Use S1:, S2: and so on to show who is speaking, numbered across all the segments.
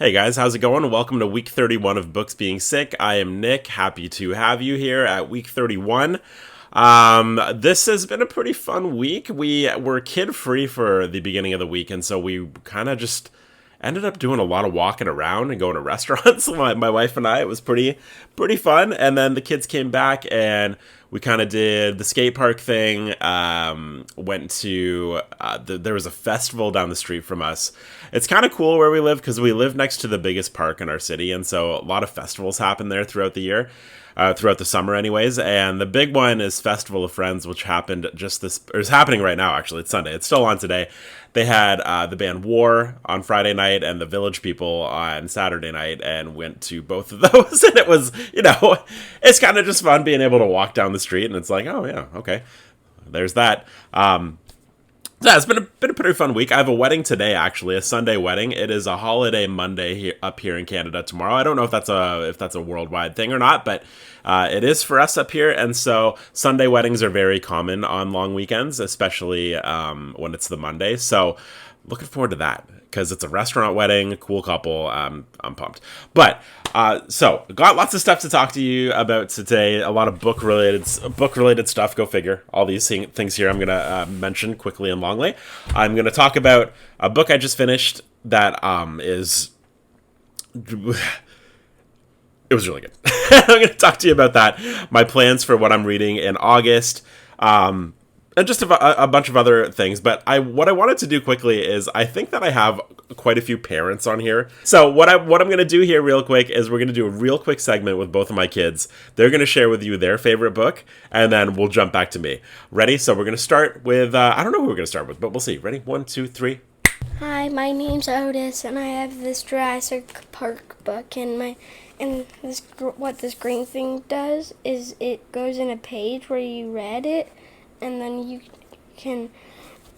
S1: Hey guys, how's it going? Welcome to week 31 of Books Being Sick. I am Nick. Happy to have you here at week 31. This has been a pretty fun week. We were kid free for the beginning of the week, and so we kind of just ended up doing a lot of walking around and going to restaurants. My wife and I, it was pretty fun. And then the kids came back and we kind of did the skate park thing. Went to there was a festival down the street from us. It's kind of cool where we live because we live next to the biggest park in our city, and so a lot of festivals happen there throughout the year. Throughout the summer anyways, and the big one is Festival of Friends, which happened or is happening right now. Actually, it's Sunday, it's still on today. They had the band War on Friday night and the Village People on Saturday night, and went to both of those. And it was, it's kind of just fun being able to walk down the street, and it's like, oh yeah, okay, there's that. Yeah, it's been a pretty fun week. I have a wedding today, actually, a Sunday wedding. It is a holiday Monday up here in Canada tomorrow. I don't know if that's a worldwide thing or not, but it is for us up here. And so Sunday weddings are very common on long weekends, especially when it's the Monday. So looking forward to that because it's a restaurant wedding, cool couple. I'm pumped. But so got lots of stuff to talk to you about today. A lot of book related stuff. Go figure. All these things here I'm gonna mention quickly and longly. I'm gonna talk about a book I just finished that is. It was really good. I'm going to talk to you about that. My plans for what I'm reading in August. And just a bunch of other things. But what I wanted to do quickly is I think that I have quite a few parents on here. So what I'm going to do here real quick is we're going to do a real quick segment with both of my kids. They're going to share with you their favorite book, and then we'll jump back to me. Ready? So we're going to start with, I don't know who we're going to start with, but we'll see. Ready? 1, 2, 3.
S2: Hi, my name's Otis, and I have this Jurassic Park book, what this green thing does is it goes in a page where you read it, and then you can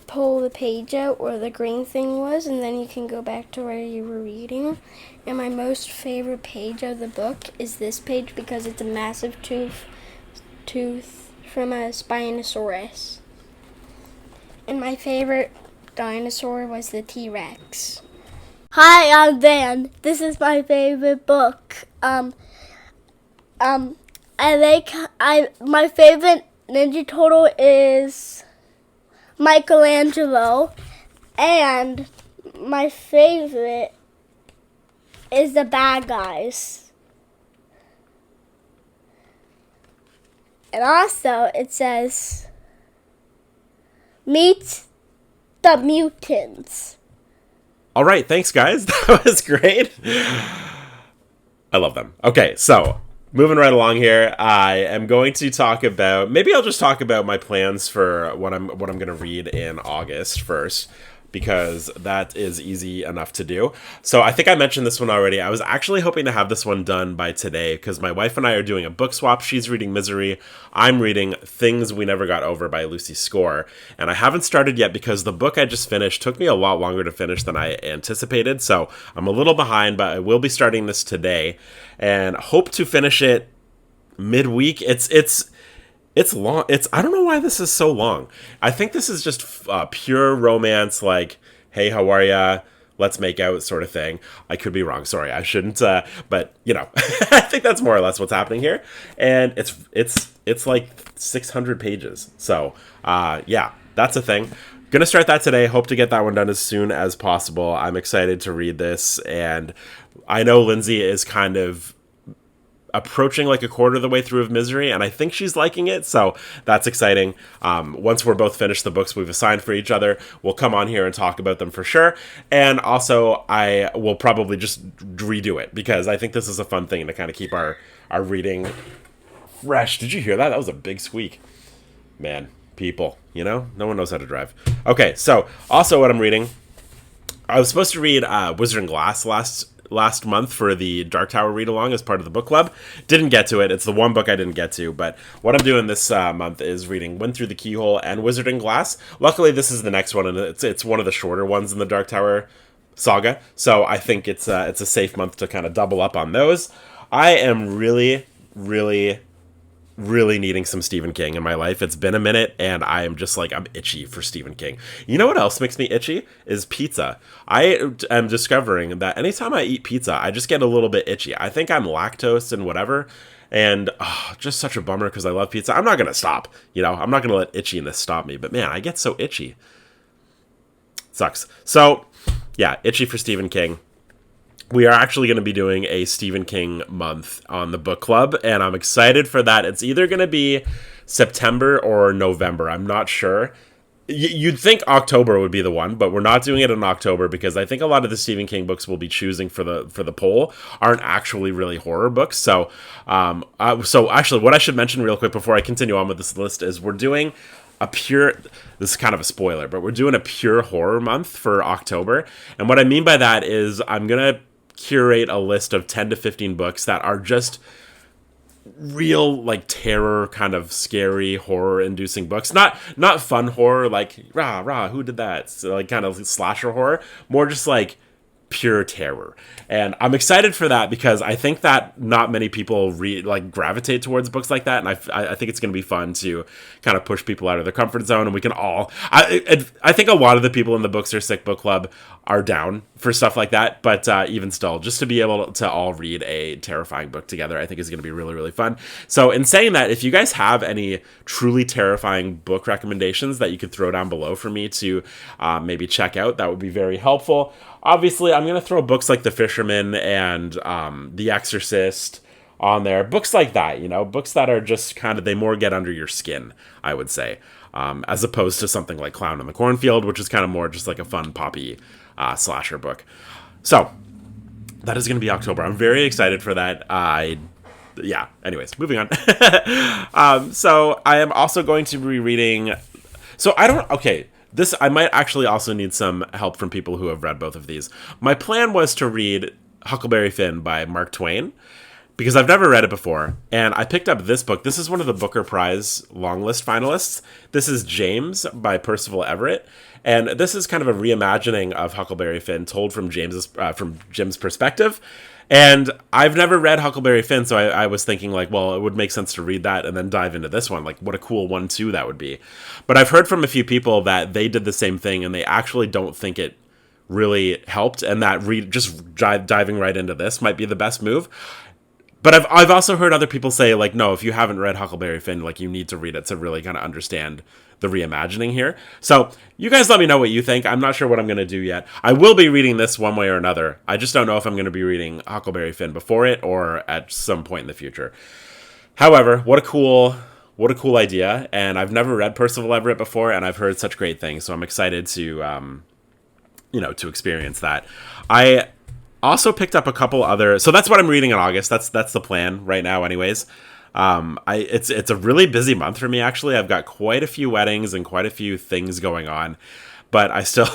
S2: pull the page out where the green thing was, and then you can go back to where you were reading. And my most favorite page of the book is this page because it's a massive tooth from a Spinosaurus. And my favorite dinosaur was the T-Rex.
S3: Hi, I'm Van. This is my favorite book. My favorite Ninja Turtle is Michelangelo, and my favorite is the bad guys. And also it says, meet the mutants.
S1: All right, thanks, guys. That was great. I love them. Okay, so moving right along here, I am going to talk about. Maybe I'll just talk about my plans for what I'm going to read in August first, because that is easy enough to do. So I think I mentioned this one already. I was actually hoping to have this one done by today because my wife and I are doing a book swap. She's reading Misery. I'm reading Things We Never Got Over by Lucy Score. And I haven't started yet because the book I just finished took me a lot longer to finish than I anticipated. So I'm a little behind, but I will be starting this today and hope to finish it midweek. It's long. I don't know why this is so long. I think this is just pure romance, like, hey, how are ya? Let's make out sort of thing. I could be wrong. Sorry, I shouldn't. But I think that's more or less what's happening here. And it's like 600 pages. So yeah, that's a thing. Gonna start that today. Hope to get that one done as soon as possible. I'm excited to read this, and I know Lindsay is kind of approaching like a quarter of the way through of Misery, and I think she's liking it, so that's exciting. Once we're both finished the books we've assigned for each other, we'll come on here and talk about them for sure. And also, I will probably just redo it because I think this is a fun thing to kind of keep our reading fresh. Did you hear that? That was a big squeak. Man, people, no one knows how to drive. Okay, so also what I'm reading, I was supposed to read Wizard and Glass last month for the Dark Tower read along as part of the book club. Didn't get to it. It's the one book I didn't get to, but what I'm doing this month is reading Wind Through the Keyhole and Wizard and Glass. Luckily, this is the next one, and it's one of the shorter ones in the Dark Tower saga, so I think it's a safe month to kind of double up on those. I am really, really really needing some Stephen King in my life. It's been a minute, and I am just like, I'm itchy for Stephen King. You know what else makes me itchy? Is pizza. I am discovering that anytime I eat pizza, I just get a little bit itchy. I think I'm lactose and whatever, and just such a bummer because I love pizza. I'm not going to stop, I'm not going to let itchiness stop me, but man, I get so itchy. Sucks. So, yeah, itchy for Stephen King. We are actually going to be doing a Stephen King month on the book club, and I'm excited for that. It's either going to be September or November. I'm not sure. You'd think October would be the one, but we're not doing it in October because I think a lot of the Stephen King books we'll be choosing for the poll aren't actually really horror books. So actually, what I should mention real quick before I continue on with this list is we're doing this is kind of a spoiler, but we're doing a pure horror month for October. And what I mean by that is I'm going to curate a list of 10 to 15 books that are just real, like, terror, kind of scary, horror-inducing books. Not fun horror, like, rah, who did that? So, like, kind of slasher horror. More just, like, pure terror. And I'm excited for that because I think that not many people gravitate towards books like that, and I think it's going to be fun to kind of push people out of their comfort zone, and we can all I think a lot of the people in the Books Are Sick book club are down for stuff like that, but even still, just to be able to all read a terrifying book together, I think is going to be really, really fun. So in saying that, if you guys have any truly terrifying book recommendations that you could throw down below for me to maybe check out, that would be very helpful. Obviously, I'm going to throw books like The Fisherman and The Exorcist on there. Books like that, books that are just kind of, they more get under your skin, I would say, as opposed to something like Clown in the Cornfield, which is kind of more just like a fun, poppy slasher book. So, that is going to be October. I'm very excited for that. Anyways, moving on. So, I am also going to be reading... I might actually also need some help from people who have read both of these. My plan was to read Huckleberry Finn by Mark Twain, because I've never read it before, and I picked up this book. This is one of the Booker Prize longlist finalists. This is James by Percival Everett, and this is kind of a reimagining of Huckleberry Finn told from Jim's perspective. And I've never read Huckleberry Finn, so I was thinking, like, well, it would make sense to read that and then dive into this one. Like, what a cool 1-2 that would be. But I've heard from a few people that they did the same thing, and they actually don't think it really helped, and that diving right into this might be the best move. But I've also heard other people say, like, no, if you haven't read Huckleberry Finn, like, you need to read it to really kind of understand the reimagining here. So you guys let me know what you think. I'm not sure what I'm going to do yet. I will be reading this one way or another. I just don't know if I'm going to be reading Huckleberry Finn before it or at some point in the future. However, what a cool idea. And I've never read Percival Everett before, and I've heard such great things. So I'm excited to, to experience that. I also picked up a couple other... So that's what I'm reading in August. That's the plan right now anyways. It's a really busy month for me, actually. I've got quite a few weddings and quite a few things going on, but I still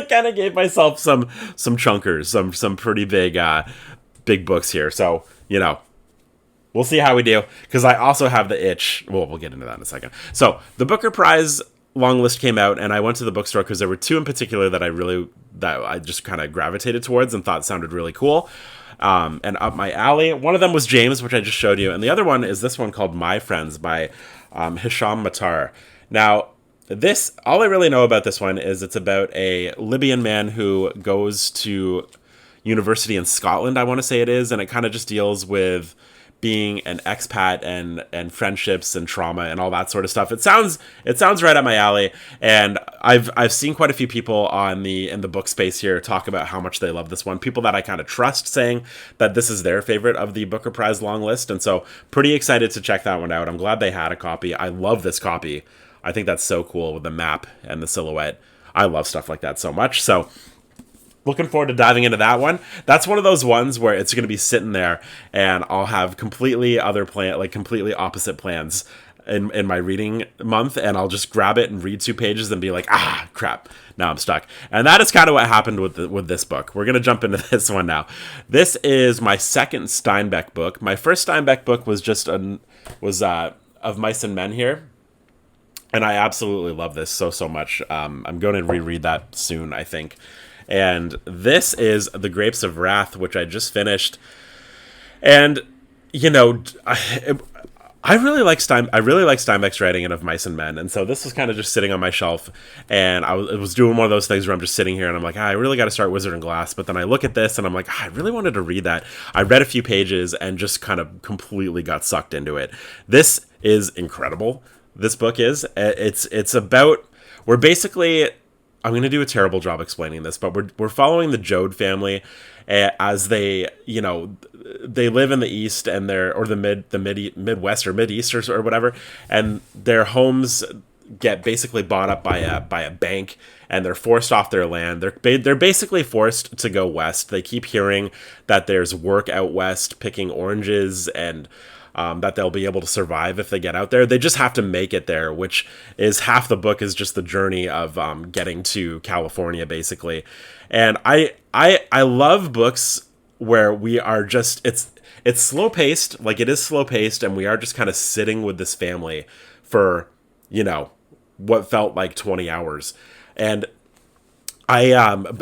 S1: kind of gave myself some chunkers, some pretty big books here. So, we'll see how we do, because I also have the itch. Well, we'll get into that in a second. So the Booker Prize long list came out, and I went to the bookstore because there were two in particular that I just kind of gravitated towards and thought sounded really cool. And up my alley. One of them was James, which I just showed you, and the other one is this one called My Friends by Hisham Matar. Now, all I really know about this one is it's about a Libyan man who goes to university in Scotland, I want to say it is, and it kind of just deals with being an expat and friendships and trauma and all that sort of stuff. It sounds right up my alley, and I've seen quite a few people in the book space here talk about how much they love this one. People that I kind of trust saying that this is their favorite of the Booker Prize long list, and so pretty excited to check that one out. I'm glad they had a copy. I love this copy. I think that's so cool with the map and the silhouette. I love stuff like that so much. So looking forward to diving into that one. That's one of those ones where it's going to be sitting there, and I'll have completely opposite plans in my reading month, and I'll just grab it and read 2 pages and be like, crap, now I'm stuck. And that is kind of what happened with this book. We're going to jump into this one now. This is my second Steinbeck book. My first Steinbeck book was Of Mice and Men here. And I absolutely love this so much. I'm going to reread that soon, I think. And this is The Grapes of Wrath, which I just finished. And, I really like Steinbeck's writing and Of Mice and Men, and so this was kind of just sitting on my shelf, and I was doing one of those things where I'm just sitting here and I'm like, I really got to start Wizard and Glass, but then I look at this and I'm like, I really wanted to read that. I read a few pages and just kind of completely got sucked into it. This is incredible. This book is. It's about, we're basically, I'm going to do a terrible job explaining this, but we're following the Jode family as they, they live in the East and or the Midwest or Mideast or whatever, and their homes get basically bought up by a bank, and they're forced off their land. They're basically forced to go west. They keep hearing that there's work out west picking oranges, and that they'll be able to survive if they get out there. They just have to make it there, which is half the book is just the journey of getting to California, basically. And I love books where we are just, it's slow paced, like it is slow paced, and we are just kind of sitting with this family for, what felt like 20 hours. And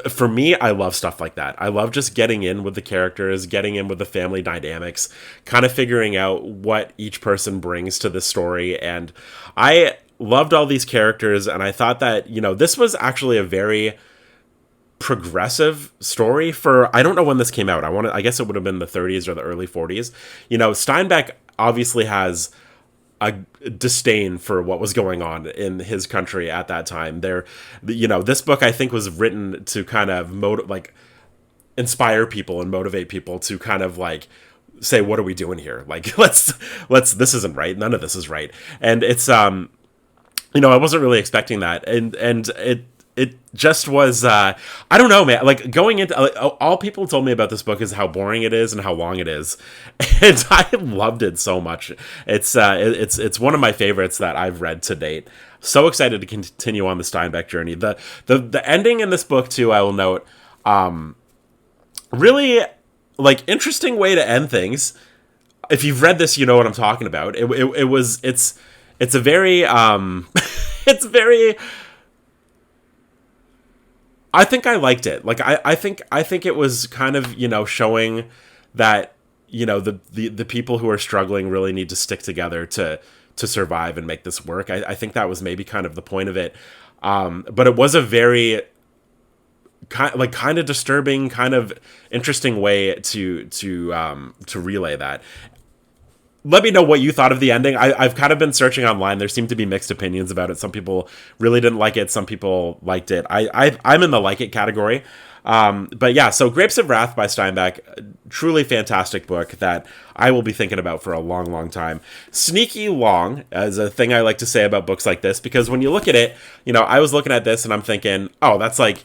S1: for me, I love stuff like that. I love just getting in with the characters, getting in with the family dynamics, kind of figuring out what each person brings to the story. And I loved all these characters, and I thought that, this was actually a very progressive story for, I don't know when this came out. I guess it would have been the 30s or the early 40s. Steinbeck obviously has a disdain for what was going on in his country at that time. This book I think was written to kind of inspire people and motivate people to kind of say, what are we doing here? Let's this isn't right. None of this is right. And it's I wasn't really expecting that, and it just was, I don't know, man. Going into, all people told me about this book is how boring it is and how long it is, and I loved it so much. It's one of my favorites that I've read to date. So excited to continue on the Steinbeck journey. The ending in this book too, I will note, really interesting way to end things. If you've read this, you know what I'm talking about. It's a very it's very. I think I liked it. I think it was kind of, showing that, the people who are struggling really need to stick together to survive and make this work. I think that was maybe kind of the point of it. But it was a very kind of disturbing, kind of interesting way to relay that. Let me know what you thought of the ending. I've kind of been searching online. There seem to be mixed opinions about it. Some people really didn't like it. Some people liked it. I'm in the like it category. But yeah, so Grapes of Wrath by Steinbeck, truly fantastic book that I will be thinking about for a long, long time. Sneaky long is a thing I like to say about books like this, because when you look at it, I was looking at this and I'm thinking, oh, that's an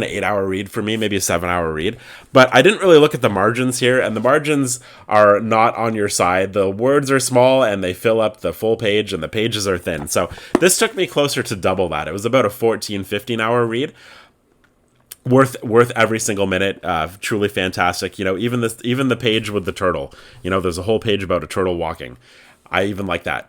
S1: 8-hour read for me, maybe a 7-hour read. But I didn't really look at the margins here, and the margins are not on your side. The words are small and they fill up the full page, and the pages are thin. So this took me closer to double that. It was about a 15-hour read. Worth every single minute. Truly fantastic. Even the page with the turtle. There's a whole page about a turtle walking. I even like that.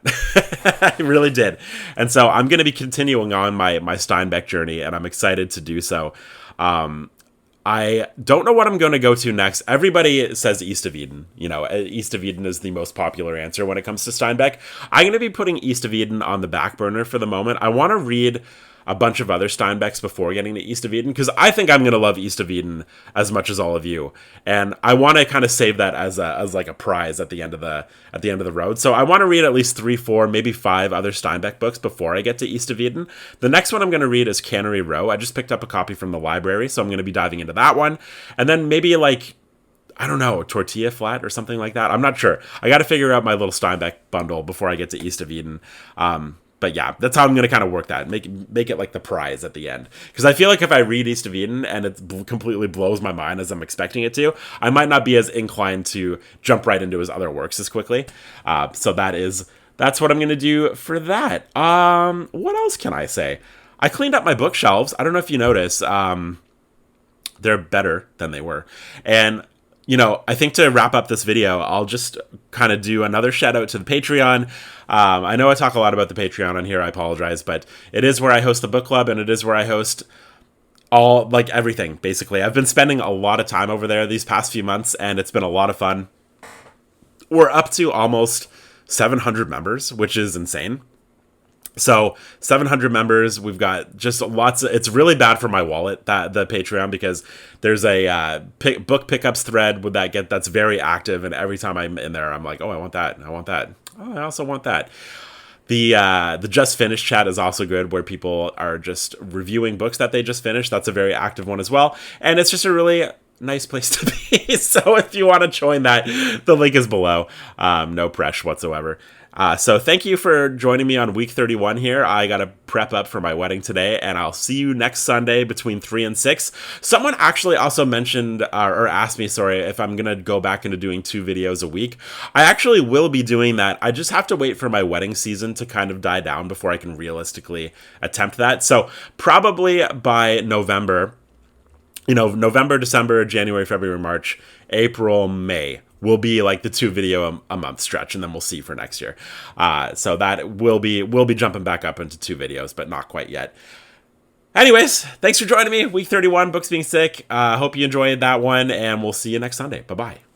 S1: I really did. And so I'm going to be continuing on my Steinbeck journey, and I'm excited to do so. I don't know what I'm going to go to next. Everybody says East of Eden. East of Eden is the most popular answer when it comes to Steinbeck. I'm going to be putting East of Eden on the back burner for the moment. I want to read a bunch of other Steinbecks before getting to East of Eden, because I think I'm going to love East of Eden as much as all of you, and I want to kind of save that as a prize at the end of the road. So I want to read at least 3, 4, maybe 5 other Steinbeck books before I get to East of Eden. The next one I'm going to read is Cannery Row. I just picked up a copy from the library, so I'm going to be diving into that one, and then maybe I don't know, Tortilla Flat or something like that. I'm not sure. I got to figure out my little Steinbeck bundle before I get to East of Eden. But yeah, that's how I'm going to kind of work that. Make it like the prize at the end. Because I feel like if I read East of Eden and it completely blows my mind as I'm expecting it to, I might not be as inclined to jump right into his other works as quickly. So that's what I'm going to do for that. What else can I say? I cleaned up my bookshelves. I don't know if you notice. They're better than they were. And I think to wrap up this video, I'll just kind of do another shout out to the Patreon. I know I talk a lot about the Patreon on here. I apologize, but it is where I host the book club, and it is where I host everything, basically. I've been spending a lot of time over there these past few months, and it's been a lot of fun. We're up to almost 700 members, which is insane. So 700 members, we've got just lots of, it's really bad for my wallet, that the Patreon, because there's a book pickups thread with that's very active. And every time I'm in there, I'm like, oh, I want that. I want that. Oh, I also want that. The just finished chat is also good, where people are just reviewing books that they just finished. That's a very active one as well. And it's just a really nice place to be. So if you want to join that, the link is below. No pressure whatsoever. So thank you for joining me on week 31 here. I got to prep up for my wedding today, and I'll see you next Sunday between 3 and 6. Someone actually also mentioned, or asked me, sorry, if I'm going to go back into doing 2 videos a week. I actually will be doing that. I just have to wait for my wedding season to kind of die down before I can realistically attempt that. So probably by November, November, December, January, February, March, April, May will be like the 2 video a month stretch, and then we'll see for next year. So that we'll be jumping back up into 2 videos, but not quite yet. Anyways, thanks for joining me. Week 31, Books Being Sick. Hope you enjoyed that one, and we'll see you next Sunday. Bye-bye.